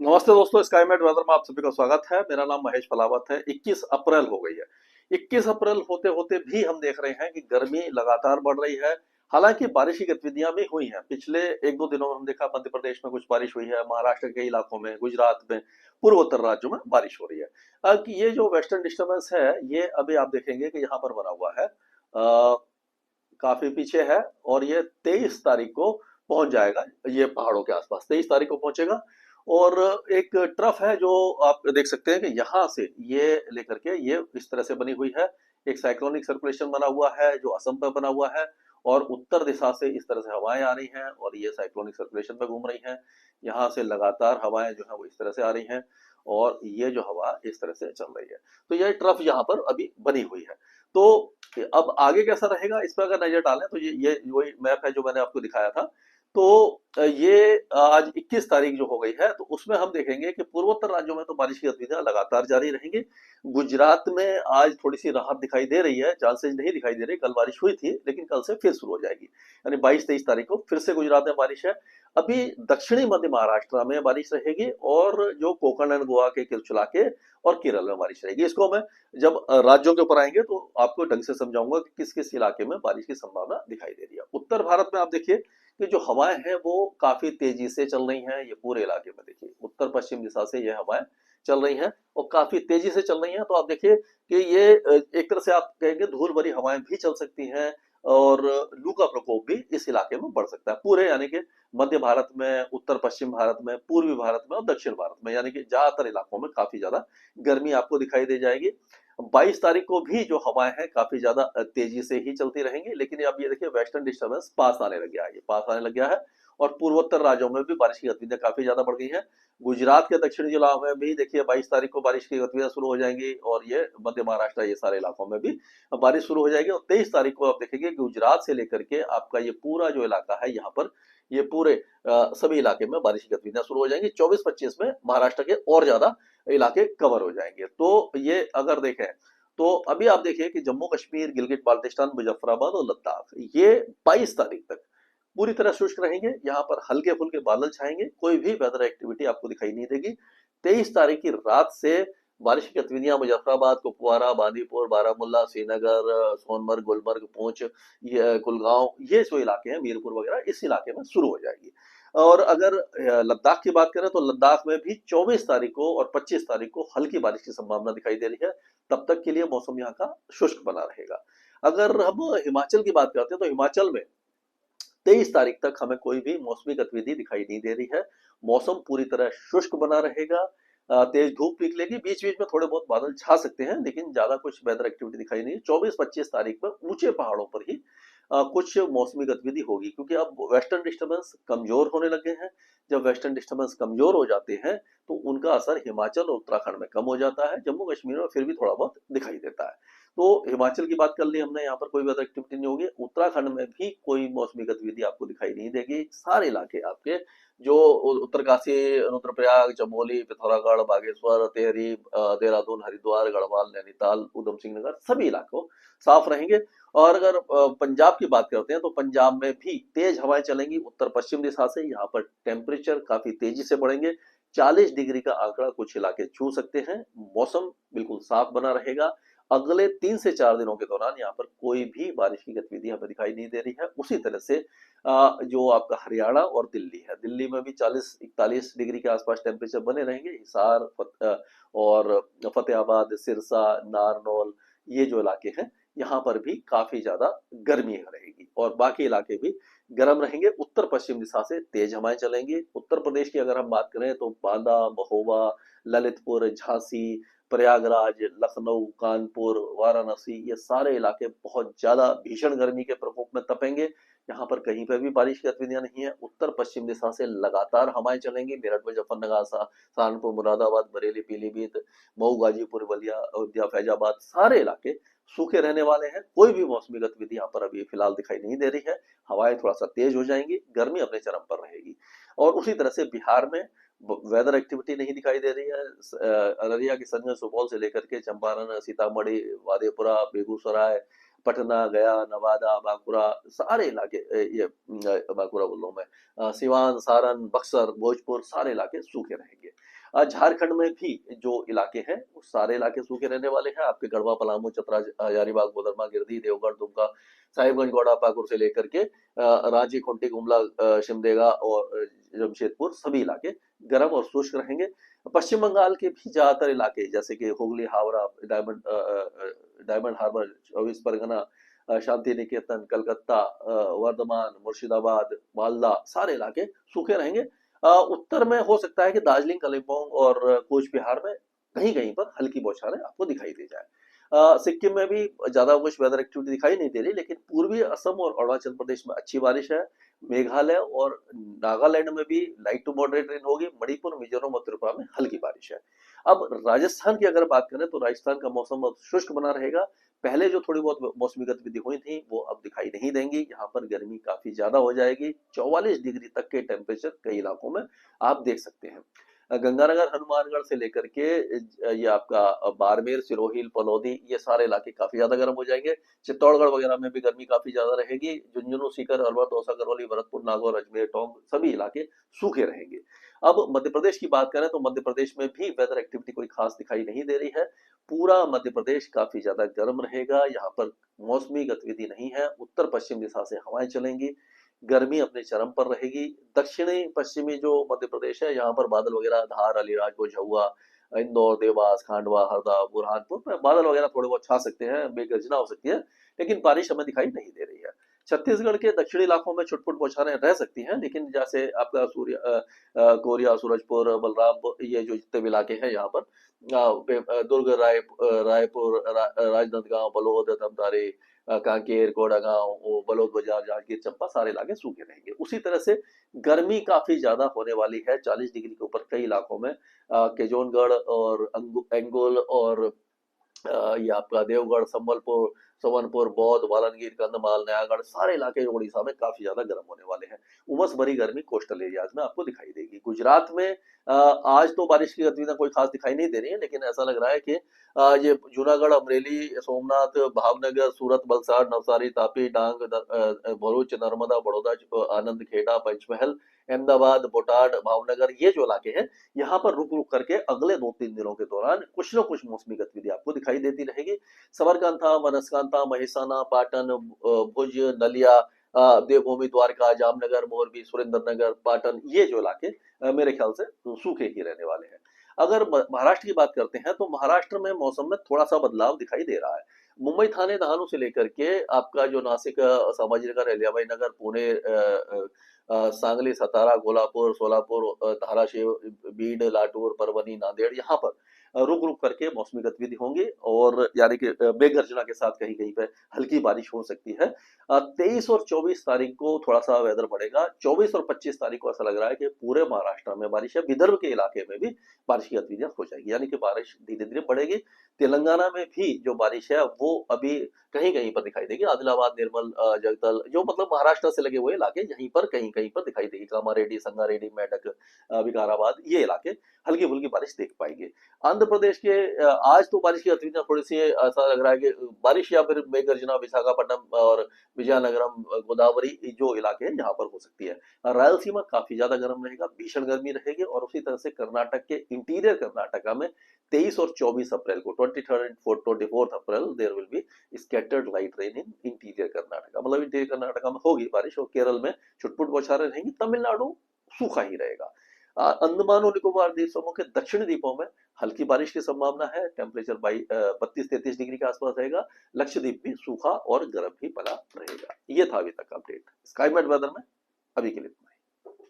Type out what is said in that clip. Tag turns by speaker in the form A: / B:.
A: नमस्ते दोस्तों, स्काईमेट वेदर में आप सभी का स्वागत है। मेरा नाम महेश फलावत है। 21 अप्रैल हो गई है। 21 अप्रैल होते होते भी हम देख रहे हैं कि गर्मी लगातार बढ़ रही है। हालांकि बारिश की गतिविधियां भी हुई हैं। पिछले एक दो दिनों में हम देखा मध्य प्रदेश में कुछ बारिश हुई है, महाराष्ट्र के इलाकों में, गुजरात में, पूर्वोत्तर राज्यों में बारिश हो रही है। अब ये जो वेस्टर्न डिस्टर्बेंस है, ये अभी आप देखेंगे कि यहाँ पर बना हुआ है, काफी पीछे है, और ये 23 तारीख को पहुंच जाएगा। ये पहाड़ों के आसपास 23 तारीख को पहुंचेगा। और एक ट्रफ है जो आप देख सकते हैं कि यहाँ से ये लेकर के ये इस तरह से बनी हुई है। एक साइक्लोनिक सर्कुलेशन बना हुआ है जो असम पर बना हुआ है, और उत्तर दिशा से इस तरह से हवाएं आ रही हैं और ये साइक्लोनिक सर्कुलेशन पे घूम रही हैं। यहाँ से लगातार हवाएं जो है वो इस तरह से आ रही हैं, और ये जो हवा इस तरह से चल रही है। तो ये ट्रफ यहाँ पर अभी बनी हुई है। तो अब आगे कैसा रहेगा, इस पर अगर नजर डालें तो ये वही मैप है जो मैंने आपको दिखाया था। तो ये आज 21 तारीख जो हो गई है, तो उसमें हम देखेंगे कि पूर्वोत्तर राज्यों में तो बारिश की गतिविधियां लगातार जारी रहेंगी। गुजरात में आज थोड़ी सी राहत दिखाई दे रही है, चांसेस नहीं दिखाई दे रही। कल बारिश हुई थी लेकिन कल से फिर शुरू हो जाएगी, यानी 22-23 तारीख को फिर से गुजरात में बारिश है। अभी दक्षिणी मध्य महाराष्ट्र में बारिश रहेगी, और जो कोकण एंड गोवा के कुछ इलाके और केरल में बारिश रहेगी। इसको मैं जब राज्यों के ऊपर आएंगे तो आपको ढंग से समझाऊंगा कि किस किस इलाके में बारिश की संभावना दिखाई दे रही है। उत्तर भारत में आप देखिए कि जो हवाएं हैं वो काफी तेजी से चल रही हैं। ये पूरे इलाके में देखिए उत्तर पश्चिम दिशा से ये हवाएं चल रही हैं और काफी तेजी से चल रही हैं। तो आप देखिए कि ये एक तरह से आप कहेंगे धूल भरी हवाएं भी चल सकती हैं, और लू का प्रकोप भी इस इलाके में बढ़ सकता है। पूरे यानी कि मध्य भारत में, उत्तर पश्चिम भारत में, पूर्वी भारत में और दक्षिण भारत में, यानी कि ज्यादातर इलाकों में काफी ज्यादा गर्मी आपको दिखाई दे जाएगी। 22 तारीख को भी जो हवाएं हैं काफी ज्यादा तेजी से ही चलती रहेंगी। लेकिन अब ये देखिए वेस्टर्न डिस्टर्बेंस पास आने लग गया है, ये पास आने लग गया है, और पूर्वोत्तर राज्यों में भी बारिश की गतिविधियां काफी ज्यादा बढ़ गई हैं। गुजरात के दक्षिणी जिलों में भी देखिए 22 तारीख को बारिश की गतिविधियां शुरू हो जाएंगी, और ये मध्य महाराष्ट्र, ये सारे इलाकों में भी बारिश शुरू हो जाएगी। और 23 तारीख को आप देखेंगे गुजरात से लेकर के आपका ये पूरा जो इलाका है, यहाँ पर ये पूरे सभी इलाके में बारिश की गतिविधियां शुरू हो जाएंगी। 24-25 में महाराष्ट्र के और ज्यादा इलाके कवर हो जाएंगे। तो ये अगर देखें तो अभी आप देखिए कि जम्मू कश्मीर, गिलगित बाल्टिस्तान, मुजफ्फराबाद और लद्दाख, ये 22 तारीख तक पूरी तरह शुष्क रहेंगे। यहाँ पर हल्के फुल्के बादल छाएंगे, कोई भी वेदर एक्टिविटी आपको दिखाई नहीं देगी। 23 तारीख की रात से बारिश की गतिविधियां मुजफ्फराबाद, कुपवारा, बांदीपुर, बारामुल्ला, श्रीनगर, सोनमर्ग, गुलमर्ग, पुंछ, ये कुलगांव, ये जो इलाके हैं, मीरपुर वगैरह, इस इलाके में शुरू हो जाएगी। और अगर लद्दाख की बात करें तो लद्दाख में भी 24 तारीख को और 25 तारीख को हल्की बारिश की संभावना दिखाई दे रही है। तब तक के लिए मौसम यहाँ का शुष्क बना रहेगा। अगर हम हिमाचल की बात करते हैं तो हिमाचल में 23 तारीख तक हमें कोई भी मौसमी गतिविधि दिखाई नहीं दे रही है। मौसम पूरी तरह शुष्क बना रहेगा। तेज धूप निकलेगी, बीच बीच में थोड़े बहुत बादल छा सकते हैं, लेकिन ज्यादा कुछ वेदर एक्टिविटी दिखाई नहीं। 24-25 तारीख में ऊंचे पहाड़ों पर ही कुछ मौसमी गतिविधि होगी, क्योंकि अब वेस्टर्न डिस्टर्बेंस कमजोर होने लगे हैं। जब वेस्टर्न डिस्टर्बेंस कमजोर हो जाते हैं तो उनका असर हिमाचल और उत्तराखंड में कम हो जाता है। जम्मू कश्मीर में फिर भी थोड़ा बहुत दिखाई देता है। तो हिमाचल की बात कर ली हमने, यहाँ पर कोई वेदर एक्टिविटी नहीं होगी। उत्तराखंड में भी कोई मौसमी गतिविधि आपको दिखाई नहीं देगी। सारे इलाके आपके जो उत्तरकाशी, रुद्रप्रयाग, चमोली, पिथौरागढ़, बागेश्वर, टिहरी, देहरादून, हरिद्वार, गढ़वाल, नैनीताल, उधम सिंह नगर, सभी इलाकों साफ रहेंगे। और अगर पंजाब की बात करते हैं तो पंजाब में भी तेज हवाएं चलेंगी उत्तर पश्चिम दिशा से। यहाँ पर टेम्परेचर काफी तेजी से बढ़ेंगे, 40 डिग्री का आंकड़ा कुछ इलाके छू सकते हैं। मौसम बिल्कुल साफ बना रहेगा। अगले 3 से 4 दिनों के दौरान यहाँ पर कोई भी बारिश की गतिविधि हमें दिखाई नहीं दे रही है। उसी तरह से जो आपका हरियाणा और दिल्ली है, दिल्ली में भी 40-41 डिग्री के आसपास टेम्परेचर बने रहेंगे। हिसार और फतेहाबाद, सिरसा, नारनौल, ये जो इलाके हैं, यहाँ पर भी काफी ज्यादा गर्मी रहेगी, और बाकी इलाके भी गर्म रहेंगे। उत्तर पश्चिम दिशा से तेज हवाएं चलेंगी। उत्तर प्रदेश की अगर हम बात करें तो बांदा, महोबा, ललितपुर, झांसी, प्रयागराज, लखनऊ, कानपुर, वाराणसी, ये सारे इलाके बहुत ज्यादा भीषण गर्मी के प्रकोप में तपेंगे। यहाँ पर कहीं पर भी बारिश की गतिविधियां नहीं है। उत्तर पश्चिम दिशा से लगातार हवाएं चलेंगी। मेरठ, मुजफ्फरनगर, सहारनपुर, मुरादाबाद, बरेली, पीलीभीत, मऊ, गाजीपुर, बलिया, अयोध्या, फैजाबाद, सारे इलाके सूखे रहने वाले हैं। कोई भी मौसमी गतिविधि यहाँ पर अभी फिलहाल दिखाई नहीं दे रही है। हवाएं थोड़ा सा तेज हो जाएंगी, गर्मी अपने चरम पर रहेगी। और उसी तरह से बिहार में वेदर एक्टिविटी नहीं दिखाई दे रही है। अररिया, किशनगंज, सुपौल से लेकर के चंपारण, सीतामढ़ी, वादेपुरा, बेगूसराय, पटना, गया, नवादा, बांकुड़ा, सारे इलाके, ये बांकुड़ा बोल रहा हूं मैं, सिवान, सारण, बक्सर, भोजपुर, सारे इलाके सूखे रहेंगे। झारखंड में भी जो इलाके हैं वो सारे इलाके सूखे रहने वाले हैं। आपके गढ़वा, पलामू, चतरा, हजारीबाग, कोडरमा, गिरिडीह, देवगढ़, दुमका, साहिबगंज, गौड़ा, पाकुड़ से लेकर के रांची, खूंटी, गुमला, सिमडेगा और जमशेदपुर सभी इलाके गर्म और शुष्क रहेंगे। पश्चिम बंगाल के भी ज्यादातर इलाके जैसे कि हुगली, हावड़ा, डायमंड हार्बर, 24 परगना, शांति निकेतन, कलकत्ता, वर्धमान, मुर्शिदाबाद, मालदा सारे इलाके सूखे रहेंगे। उत्तर में हो सकता है कि दार्जिलिंग, कालिम्पोंग और कूच बिहार में कहीं कहीं पर हल्की बौछारें आपको दिखाई दे जाए। सिक्किम में भी ज्यादा कुछ वेदर एक्टिविटी दिखाई नहीं दे रही, लेकिन पूर्वी असम और अरुणाचल प्रदेश में अच्छी बारिश है। मेघालय और नागालैंड में भी लाइट टू मॉडरेट रेन होगी। मणिपुर, मिजोरम और त्रिपुरा में हल्की बारिश है। अब राजस्थान की अगर बात करें तो राजस्थान का मौसम अब शुष्क बना रहेगा। पहले जो थोड़ी बहुत मौसमी गतिविधि हुई थी वो अब दिखाई नहीं देंगी। यहाँ पर गर्मी काफी ज्यादा हो जाएगी। 44 डिग्री तक के टेम्परेचर कई इलाकों में आप देख सकते हैं। गंगानगर, हनुमानगढ़ से लेकर के ये आपका बाड़मेर, सिरोही, पलौदी ये सारे इलाके काफी ज्यादा गर्म हो जाएंगे। चित्तौड़गढ़ वगैरह में भी गर्मी काफी ज्यादा रहेगी। झुंझुनू, सीकर, अलवर, दौसा, करौली, भरतपुर, नागौर, अजमेर, टोंक सभी इलाके सूखे रहेंगे। अब मध्य प्रदेश की बात करें तो मध्य प्रदेश में भी वेदर एक्टिविटी कोई खास दिखाई नहीं दे रही है। पूरा मध्य प्रदेश काफी ज्यादा गर्म रहेगा। यहाँ पर मौसमी गतिविधि नहीं है। उत्तर पश्चिम दिशा से हवाएं चलेंगी। गर्मी अपने चरम पर रहेगी। दक्षिणी पश्चिमी जो मध्य प्रदेश है यहाँ पर बादल वगैरह धार, अलीराजपुर, झुआ, इंदौर, देवास, खांडवा, हरदा, बुरहानपुर में बादल वगैरह थोड़े बहुत छा सकते हैं, बेगर्जना हो सकती है, लेकिन बारिश हमें दिखाई नहीं दे रही है। छत्तीसगढ़ के दक्षिणी इलाकों में छुटपुट बौछारें रह सकती हैं, लेकिन जैसे आपका कोरिया, सूरजपुर, बलरामपुर ये जो जितने भी इलाके हैं यहाँ पर दुर्ग, रायपुर, राजनांदगांव, बलौद, धमतारी, कांकेर, कोडागांव, बलौद बाजार, जांजगीर चांपा सारे इलाके सूखे रहेंगे। उसी तरह से गर्मी काफी ज्यादा होने वाली है। 40 डिग्री के ऊपर कई इलाकों में केजोनगढ़ और अंगोल और ये आपका देवगढ़, संबलपुर, सवनपुर, बौद्ध, बालनगीर, कंधमाल, नयागढ़ सारे इलाके उड़ीसा में काफी ज्यादा गर्म होने वाले हैं। उमस भरी गर्मी कोस्टल एरियाज में आपको दिखाई देगी। गुजरात में आज तो बारिश की गतिविधियां कोई खास दिखाई नहीं दे रही है, लेकिन ऐसा लग रहा है कि ये जूनागढ़, अमरेली, सोमनाथ, भावनगर, सूरत, वलसाड, नवसारी, तापी, डांग, भरूच, नर्मदा, बड़ौदा, आनंद, खेड़ा, पंचमहल, अहमदाबाद, बोटाड, भावनगर ये जो इलाके हैं यहाँ पर रुक रुक करके अगले 2-3 दिनों के दौरान कुछ न कुछ मौसमी गतिविधि आपको दिखाई देती रहेगी। सबरकांठा, बनसकांठा, महिसाना, पाटन, भुज, नलिया, देवभूमि, द्वारका, जामनगर, मोरबी, सुरेंद्रनगर, पाटन ये जो इलाके मेरे ख्याल से सूखे ही रहने वाले हैं। अगर महाराष्ट्र की बात करते हैं तो महाराष्ट्र में मौसम में थोड़ा सा बदलाव दिखाई दे रहा है। मुंबई, थाने, डहाणू से लेकर के आपका जो नासिक, संभाजीनगर, अहिल्याबाई नगर, पुणे, सांगली, सातारा, कोल्हापुर, सोलापुर, धाराशिव, बीड, लातूर, परभणी, नांदेड़ यहाँ पर रुक रुक करके मौसमी गतिविधि होंगी और यानी कि मेघगर्जना के साथ कहीं कहीं पे हल्की बारिश हो सकती है। 23 और 24 तारीख को थोड़ा सा वेदर बढ़ेगा। 24 और 25 तारीख को ऐसा लग रहा है कि पूरे महाराष्ट्र में बारिश है। विदर्भ के इलाके में भी बारिश की गतिविधियां हो जाएगी, यानी कि बारिश धीरे धीरे बढ़ेगी। तेलंगाना में भी जो बारिश है वो अभी कहीं कहीं पर दिखाई देगी। आदिलाबाद, निर्मल, जगदल जो मतलब महाराष्ट्र से लगे हुए इलाके यहीं पर कहीं कहीं पर दिखाई देगी। कामारेड्डी, संगारेड्डी, मेडक, विकाराबाद ये इलाके हल्की फुल्की बारिश देख पाएंगे। आंध्र प्रदेश के आज तो बारिश की गतिविधियां थोड़ी सी ऐसा लग रहा है कि बारिश या फिर मेघगर्जना विशाखापट्टनम और विजयनगरम, गोदावरी जो इलाके हैं यहाँ पर हो सकती है। रायलसीमा काफी ज्यादा गर्म रहेगा, भीषण गर्मी रहेगी। और उसी तरह से कर्नाटक के इंटीरियर कर्नाटका में 23 और 24 अप्रैल को 23rd and 24th April there will be scattered light rain in interior Karnataka, मतलब इंटीरियर कर्नाटका में होगी बारिश। और केरल में छुटपुट बौछारें रहेंगी। तमिलनाडु सूखा ही रहेगा। अंडमान और निकोबार द्वीप समूह के दक्षिणी द्वीपों में हल्की बारिश की संभावना है। टेम्परेचर 32-33 डिग्री के आसपास रहेगा। लक्षद्वीप भी सूखा और गर्म ही बना रहेगा। ये था अभी तक अपडेट स्काईमेट वेदर में। अभी के लिए